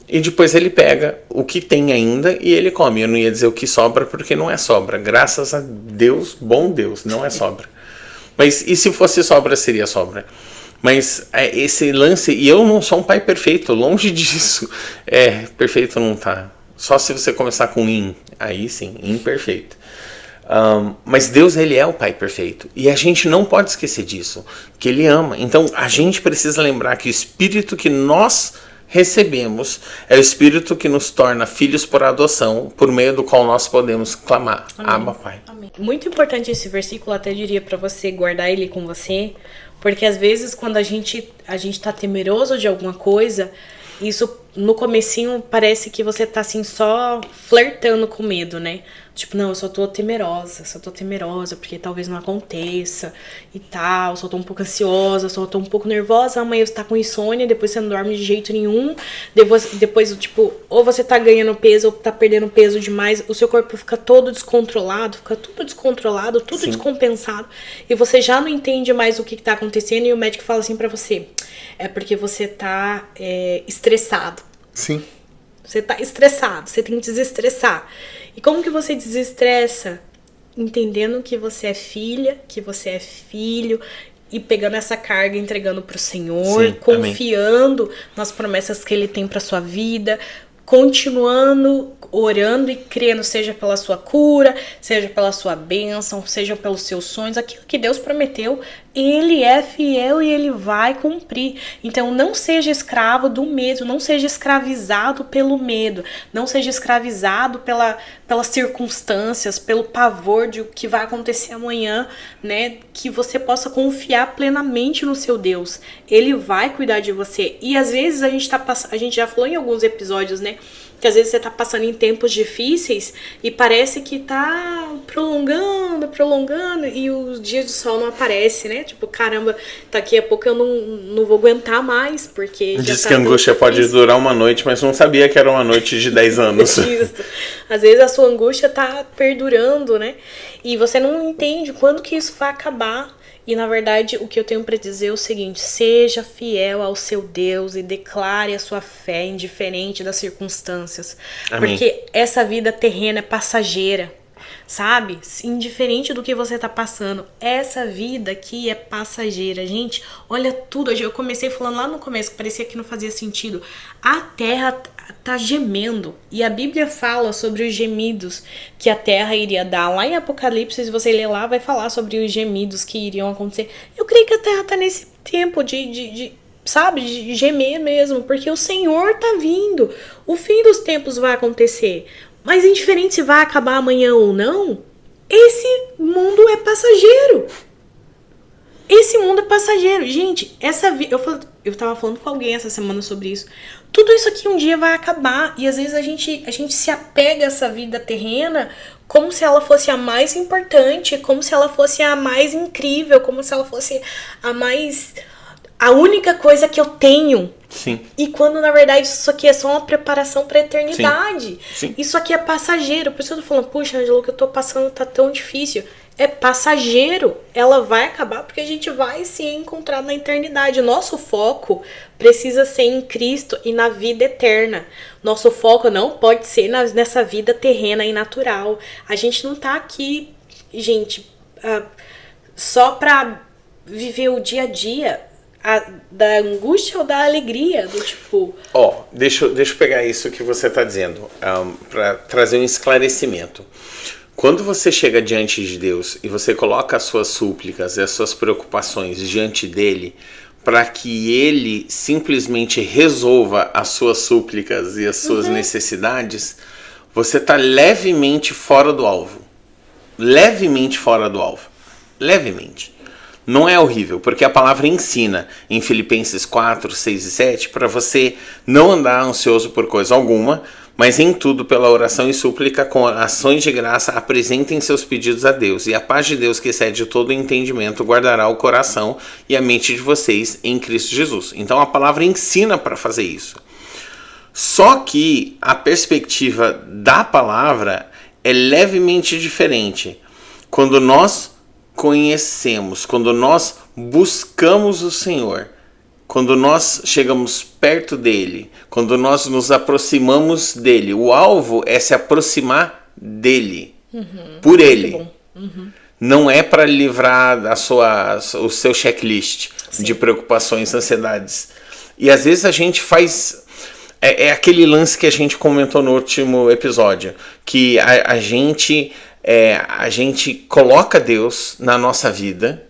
E depois ele pega o que tem ainda e ele come. Eu não ia dizer o que sobra porque não é sobra. Graças a Deus, bom Deus, não é sobra. Mas e se fosse sobra, seria sobra. Mas esse lance... E eu não sou um pai perfeito, longe disso. Perfeito não tá. Só se você começar com aí sim, imperfeito. Mas Deus, ele é o pai perfeito. E a gente não pode esquecer disso. Que ele ama. Então a gente precisa lembrar que o espírito que nós recebemos é o Espírito que nos torna filhos por adoção, por meio do qual nós podemos clamar: Abba, Pai.
Amém. Muito importante esse versículo, até diria para você guardar ele com você, porque às vezes quando a gente tá temeroso de alguma coisa, isso no comecinho parece que você tá assim só flertando com medo, né? Tipo, não, eu só tô temerosa porque talvez não aconteça e tal, só tô um pouco ansiosa, só tô um pouco nervosa, amanhã você tá com insônia, depois você não dorme de jeito nenhum, depois tipo, ou você tá ganhando peso ou tá perdendo peso demais, o seu corpo fica todo descontrolado, fica tudo descontrolado, tudo
Sim.
descompensado, e você já não entende mais o que tá acontecendo, e o médico fala assim pra você, é porque você tá estressado.
Sim.
Você tá estressado, você tem que desestressar. E como que você desestressa? Entendendo que você é filha, que você é filho, e pegando essa carga, entregando pro Senhor,
Sim,
confiando nas promessas que Ele tem pra sua vida, continuando orando e crendo, seja pela sua cura, seja pela sua bênção, seja pelos seus sonhos, aquilo que Deus prometeu, Ele é fiel e Ele vai cumprir. Então não seja escravo do medo, não seja escravizado pelo medo, não seja escravizado pelas circunstâncias, pelo pavor de o que vai acontecer amanhã, né? Que você possa confiar plenamente no seu Deus. Ele vai cuidar de você. E às vezes a gente já falou em alguns episódios, né? Que às vezes você tá passando em tempos difíceis e parece que tá prolongando e os dias de sol não aparecem, né? Tipo, caramba, daqui a pouco eu não vou aguentar mais, porque
Diz
já
que
tá
a angústia pode
difícil.
durar uma noite, mas não sabia que era uma noite de 10 anos.
Isso. Às vezes a sua angústia tá perdurando, né? E você não entende quando que isso vai acabar. E na verdade o que eu tenho para dizer é o seguinte: seja fiel ao seu Deus e declare a sua fé indiferente das circunstâncias.
Amém.
Porque essa vida terrena é passageira, sabe? Indiferente do que você tá passando, essa vida aqui é passageira. Gente, olha tudo. Eu comecei falando lá no começo que parecia que não fazia sentido. A terra tá gemendo. E a Bíblia fala sobre os gemidos que a terra iria dar. Lá em Apocalipse, se você ler lá, vai falar sobre os gemidos que iriam acontecer. Eu creio que a terra tá nesse tempo sabe, de gemer mesmo, porque o Senhor tá vindo. O fim dos tempos vai acontecer. Mas indiferente se vai acabar amanhã ou não, esse mundo é passageiro. Esse mundo é passageiro. Gente, eu tava falando com alguém essa semana sobre isso. Tudo isso aqui um dia vai acabar. E às vezes a gente se apega a essa vida terrena como se ela fosse a mais importante, como se ela fosse a mais incrível, como se ela fosse a única coisa que eu tenho.
Sim.
E quando na verdade isso aqui é só uma preparação pra eternidade.
Sim.
Isso aqui é passageiro. Por isso eu tô falando, puxa, Angela, o que eu tô passando tá tão difícil. É passageiro. Ela vai acabar porque a gente vai se encontrar na eternidade. Nosso foco precisa ser em Cristo e na vida eterna. Nosso foco não pode ser nessa vida terrena e natural. A gente não tá aqui, gente, só pra viver o dia a dia. Da angústia ou da alegria, do tipo...
Deixa eu pegar isso que você está dizendo, para trazer um esclarecimento. Quando você chega diante de Deus e você coloca as suas súplicas e as suas preocupações diante dele, para que ele simplesmente resolva as suas súplicas e as suas necessidades, você está levemente fora do alvo. Levemente fora do alvo. Levemente. Não é horrível, porque a palavra ensina em Filipenses 4, 6 e 7 para você não andar ansioso por coisa alguma, mas em tudo pela oração e súplica com ações de graça apresentem seus pedidos a Deus, e a paz de Deus que excede todo o entendimento guardará o coração e a mente de vocês em Cristo Jesus. Então a palavra ensina para fazer isso. Só que a perspectiva da palavra é levemente diferente. Quando nós conhecemos, quando nós buscamos o Senhor, quando nós chegamos perto dele, quando nós nos aproximamos dele, o alvo é se aproximar dele, por ele. Não é para livrar o seu checklist de preocupações, ansiedades. E às vezes a gente faz... É aquele lance que a gente comentou no último episódio, que a gente coloca Deus na nossa vida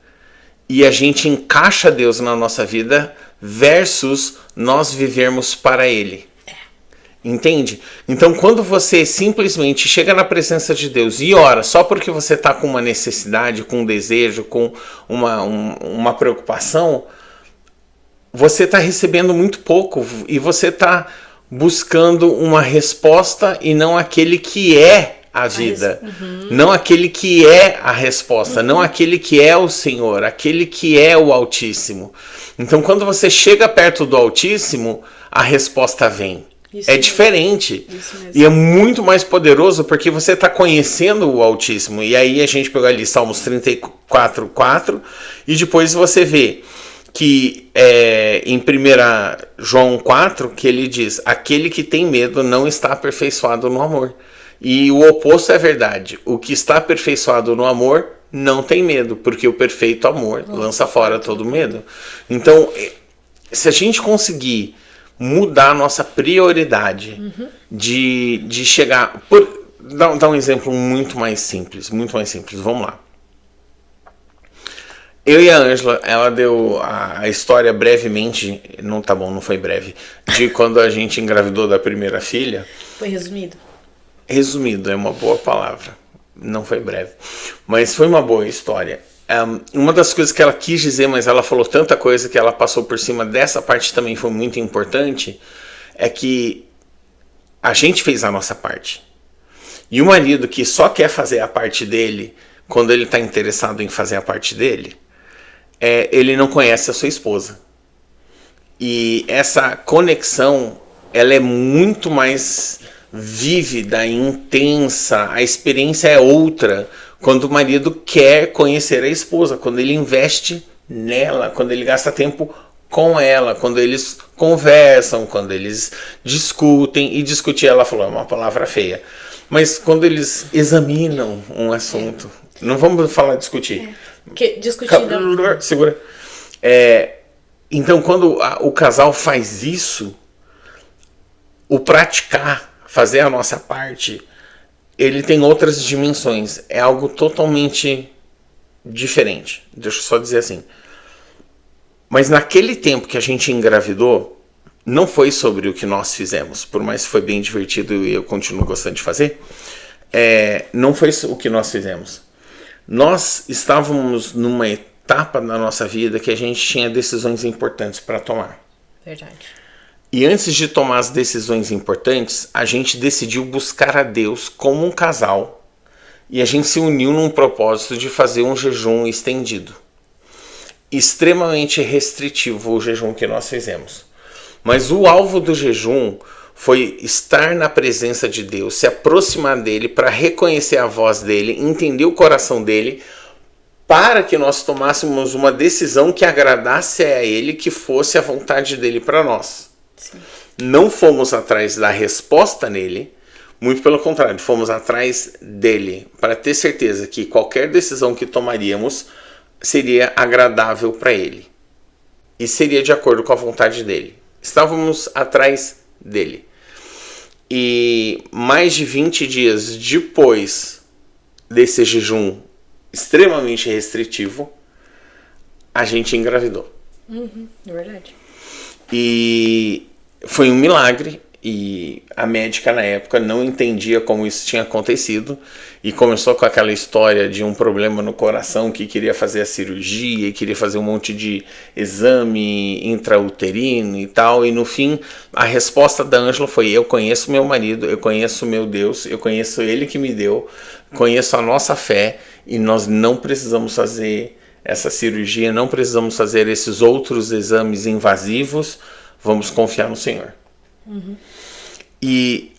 e a gente encaixa Deus na nossa vida versus nós vivermos para Ele. Entende? Então quando você simplesmente chega na presença de Deus e ora só porque você está com uma necessidade, com um desejo, com uma preocupação, você está recebendo muito pouco e você está buscando uma resposta e não aquele que é a vida. Não aquele que é a resposta, não aquele que é o Senhor, aquele que é o Altíssimo. Então, quando você chega perto do Altíssimo, a resposta vem.
Isso
é
mesmo.
Diferente.
Isso mesmo.
E é muito mais poderoso porque você está conhecendo o Altíssimo. E aí a gente pegou ali Salmos 34:4 e depois você vê que em 1 João 4 que ele diz: aquele que tem medo não está aperfeiçoado no amor. E o oposto é verdade. O que está aperfeiçoado no amor não tem medo, porque o perfeito amor lança fora todo medo. Então, se a gente conseguir mudar a nossa prioridade de chegar... Dar um exemplo muito mais simples. Vamos lá. Eu e a Ângela, ela deu a história brevemente, não foi breve, de quando a gente engravidou da primeira filha.
Foi resumido?
Resumido, é uma boa palavra. Não foi breve. Mas foi uma boa história. Uma das coisas que ela quis dizer, mas ela falou tanta coisa que ela passou por cima dessa parte também foi muito importante, é que a gente fez a nossa parte. E o marido que só quer fazer a parte dele, quando ele está interessado em fazer a parte dele, ele não conhece a sua esposa. E essa conexão, ela é muito mais vívida, intensa, a experiência é outra quando o marido quer conhecer a esposa, quando ele investe nela, quando ele gasta tempo com ela, quando eles conversam, quando eles discutem, e discutir, ela falou, é uma palavra feia, mas quando eles examinam um assunto, não vamos falar discutir.
Que discutindo.
Segura. Então, quando o casal faz isso, o praticar, fazer a nossa parte, ele tem outras dimensões. É algo totalmente diferente. Deixa eu só dizer assim. Mas naquele tempo que a gente engravidou, não foi sobre o que nós fizemos. Por mais que foi bem divertido e eu continuo gostando de fazer, não foi o que nós fizemos. Nós estávamos numa etapa da nossa vida que a gente tinha decisões importantes para tomar.
Verdade.
E antes de tomar as decisões importantes, a gente decidiu buscar a Deus como um casal. E a gente se uniu num propósito de fazer um jejum estendido. Extremamente restritivo o jejum que nós fizemos. Mas o alvo do jejum foi estar na presença de Deus, se aproximar dele para reconhecer a voz dele, entender o coração dele, para que nós tomássemos uma decisão que agradasse a ele, que fosse a vontade dele para nós.
Sim.
Não fomos atrás da resposta nele, muito pelo contrário, fomos atrás dele, para ter certeza que qualquer decisão que tomaríamos seria agradável para ele e seria de acordo com a vontade dele. Estávamos atrás dele. E mais de 20 dias depois desse jejum extremamente restritivo, a gente engravidou.
É verdade.
E foi um milagre, e a médica na época não entendia como isso tinha acontecido, e começou com aquela história de um problema no coração, que queria fazer a cirurgia, e queria fazer um monte de exame intrauterino e tal, e no fim a resposta da Ângela foi: eu conheço meu marido, eu conheço meu Deus, eu conheço ele que me deu, conheço a nossa fé, e nós não precisamos fazer essa cirurgia, não precisamos fazer esses outros exames invasivos, vamos confiar no Senhor. E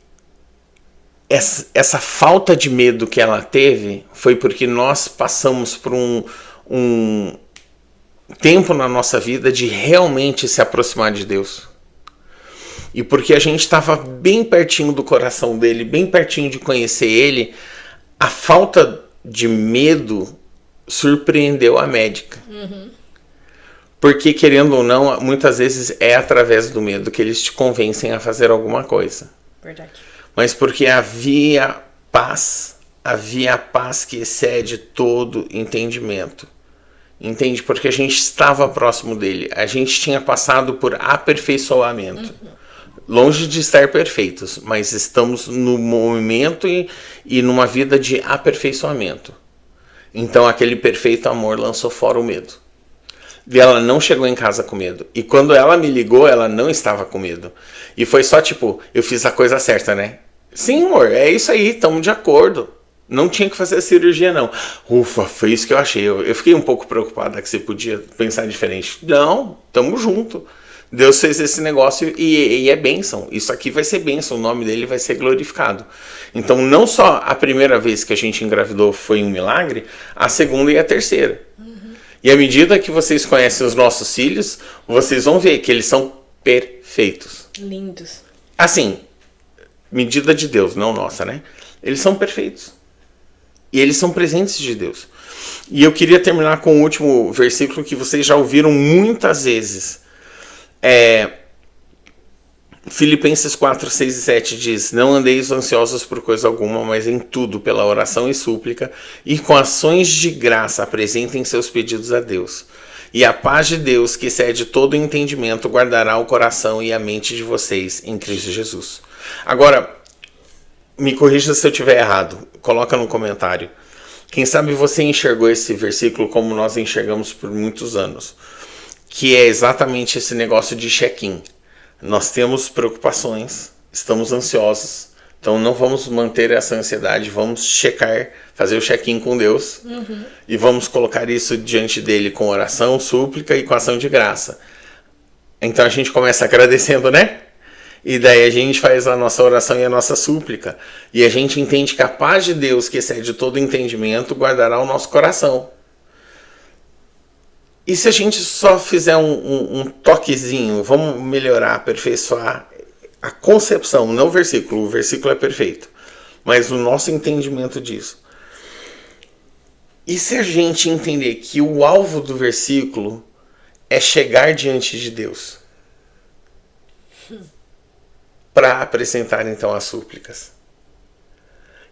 essa falta de medo que ela teve foi porque nós passamos por um tempo na nossa vida de realmente se aproximar de Deus. E porque a gente estava bem pertinho do coração dele, bem pertinho de conhecer ele, a falta de medo surpreendeu a médica. Porque, querendo ou não, muitas vezes é através do medo que eles te convencem a fazer alguma coisa.
Verdade.
Mas porque havia paz que excede todo entendimento. Entende? Porque a gente estava próximo dele. A gente tinha passado por aperfeiçoamento. Longe de estar perfeitos, mas estamos no momento e numa vida de aperfeiçoamento. Então aquele perfeito amor lançou fora o medo. E ela não chegou em casa com medo. E quando ela me ligou, ela não estava com medo. E foi só tipo, eu fiz a coisa certa, né? Sim, amor, é isso aí, estamos de acordo. Não tinha que fazer a cirurgia, não. Ufa, foi isso que eu achei. Eu fiquei um pouco preocupada que você podia pensar diferente. Não, tamo junto. Deus fez esse negócio e é bênção. Isso aqui vai ser bênção, o nome dele vai ser glorificado. Então, não só a primeira vez que a gente engravidou foi um milagre, a segunda e a terceira. E à medida que vocês conhecem os nossos filhos, vocês vão ver que eles são perfeitos.
Lindos.
Assim, medida de Deus, não nossa, né? Eles são perfeitos. E eles são presentes de Deus. E eu queria terminar com o último versículo que vocês já ouviram muitas vezes. Filipenses 4, 6 e 7 diz: não andeis ansiosos por coisa alguma, mas em tudo, pela oração e súplica, e com ações de graça apresentem seus pedidos a Deus. E a paz de Deus, que excede todo entendimento, guardará o coração e a mente de vocês em Cristo Jesus. Agora, me corrija se eu estiver errado, coloca no comentário. Quem sabe você enxergou esse versículo como nós enxergamos por muitos anos, que é exatamente esse negócio de check-in. Nós temos preocupações, estamos ansiosos, então não vamos manter essa ansiedade, vamos checar, fazer o check-in com Deus e vamos colocar isso diante dele com oração, súplica e com ação de graça. Então a gente começa agradecendo, né? E daí a gente faz a nossa oração e a nossa súplica. E a gente entende que a paz de Deus, que excede todo entendimento, guardará o nosso coração. E se a gente só fizer um toquezinho, vamos melhorar, aperfeiçoar a concepção, não o versículo é perfeito, mas o nosso entendimento disso. E se a gente entender que o alvo do versículo é chegar diante de Deus para apresentar então as súplicas?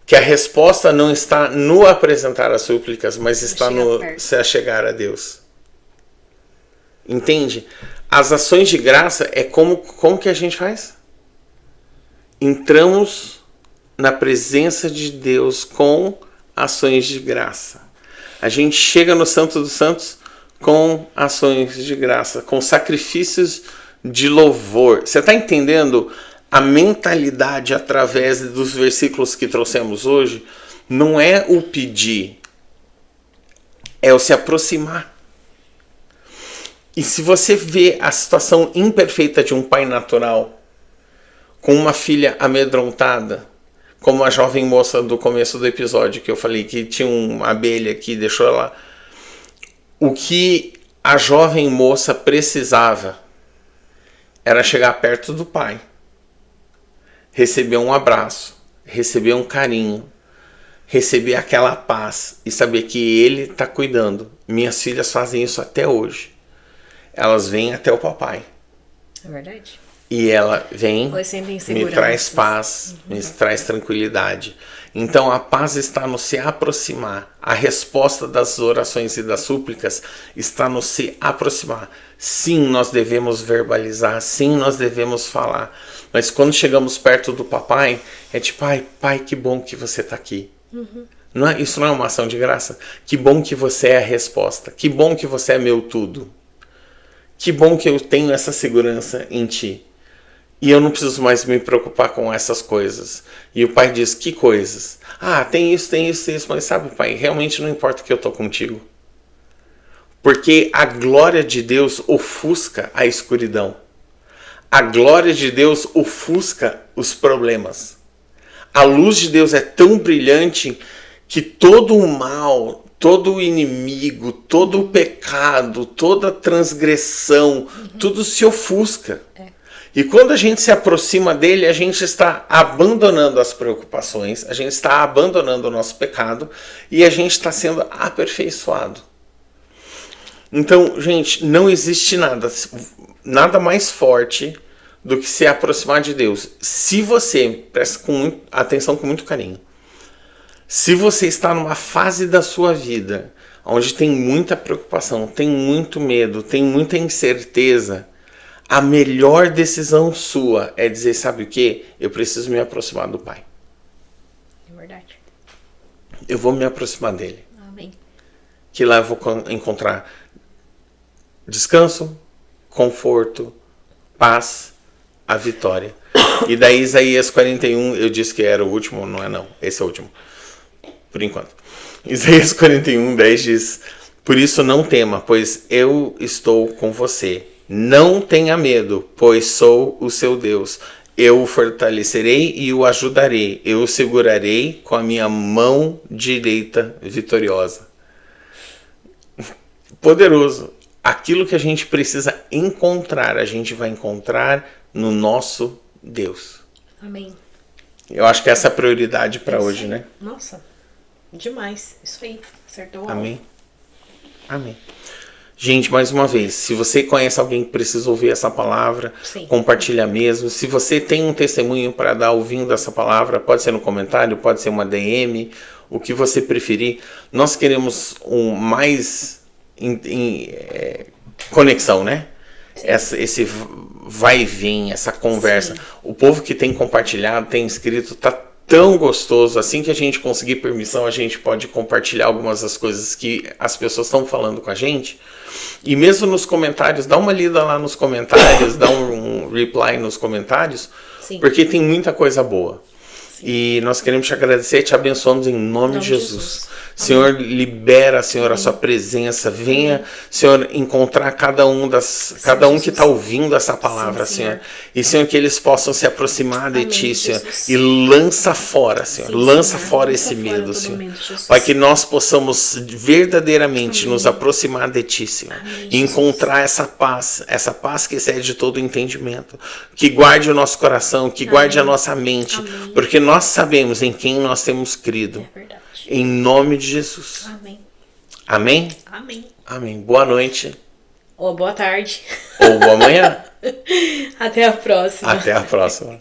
Que a resposta não está no apresentar as súplicas, mas está no se achegar a Deus. Entende? As ações de graça é como que a gente faz? Entramos na presença de Deus com ações de graça. A gente chega no Santo dos Santos com ações de graça, com sacrifícios de louvor. Você está entendendo a mentalidade através dos versículos que trouxemos hoje? Não é o pedir, é o se aproximar. E se você vê a situação imperfeita de um pai natural, com uma filha amedrontada, como a jovem moça do começo do episódio, que eu falei que tinha uma abelha que deixou ela... O que a jovem moça precisava era chegar perto do pai, receber um abraço, receber um carinho, receber aquela paz e saber que ele está cuidando. Minhas filhas fazem isso até hoje. Elas vêm até o papai.
É verdade.
E ela vem, me traz paz, me traz tranquilidade. Então a paz está no se aproximar. A resposta das orações e das súplicas está no se aproximar. Sim, nós devemos verbalizar, sim, nós devemos falar. Mas quando chegamos perto do papai, é tipo, pai, que bom que você está aqui. Isso não é uma ação de graça? Que bom que você é a resposta. Que bom que você é meu tudo. Que bom que eu tenho essa segurança em ti. E eu não preciso mais me preocupar com essas coisas. E o pai diz, que coisas? Tem isso, mas sabe, pai, realmente não importa que eu estou contigo. Porque a glória de Deus ofusca a escuridão. A glória de Deus ofusca os problemas. A luz de Deus é tão brilhante que todo o mal, todo o inimigo, todo o pecado, toda a transgressão, tudo se ofusca. E quando a gente se aproxima dele, a gente está abandonando as preocupações, a gente está abandonando o nosso pecado e a gente está sendo aperfeiçoado. Então, gente, não existe nada mais forte do que se aproximar de Deus. Se você, presta atenção com muito carinho, se você está numa fase da sua vida onde tem muita preocupação, tem muito medo, tem muita incerteza, a melhor decisão sua é dizer, sabe o quê? Eu preciso me aproximar do Pai.
É verdade.
Eu vou me aproximar dele.
Amém.
Que lá eu vou encontrar descanso, conforto, paz, a vitória. E daí Isaías 41, eu disse que era o último, não é não, esse é o último, por enquanto. Isaías 41, 10 diz: por isso não tema, pois eu estou com você. Não tenha medo, pois sou o seu Deus. Eu o fortalecerei e o ajudarei. Eu o segurarei com a minha mão direita vitoriosa. Poderoso. Aquilo que a gente precisa encontrar, a gente vai encontrar no nosso Deus.
Amém.
Eu acho que essa é a prioridade para hoje, né?
Nossa, demais. Isso aí. Acertou o
Amém. Amém. Gente, mais uma vez, se você conhece alguém que precisa ouvir essa palavra,
Sim.
compartilha mesmo. Se você tem um testemunho para dar ouvindo essa palavra, pode ser no comentário, pode ser uma DM, o que você preferir. Nós queremos mais conexão, né? Esse vai e vem, essa conversa. Sim. O povo que tem compartilhado, tem escrito, tá tão gostoso. Assim que a gente conseguir permissão, a gente pode compartilhar algumas das coisas que as pessoas estão falando com a gente. E mesmo nos comentários, dá uma lida lá nos comentários, dá um reply nos comentários. Sim. Porque tem muita coisa boa. Sim. E nós queremos te agradecer e te abençoamos em nome de Jesus. Senhor, libera, Senhor, a sua presença. Venha, Senhor, encontrar cada um que está ouvindo essa palavra, Senhor. E, Senhor, que eles possam se aproximar de Ti, Senhor. E lança fora, Senhor. Lança fora esse medo, Senhor. Para que nós possamos verdadeiramente nos aproximar de Ti, Senhor. E encontrar essa paz que excede todo o entendimento. Que guarde o nosso coração, que guarde a nossa mente. Porque nós sabemos em quem nós temos crido. É verdade. Em nome de Jesus.
Amém.
Amém?
Amém.
Amém. Boa noite.
Ou boa tarde.
Ou boa manhã.
Até a próxima.
Até a próxima.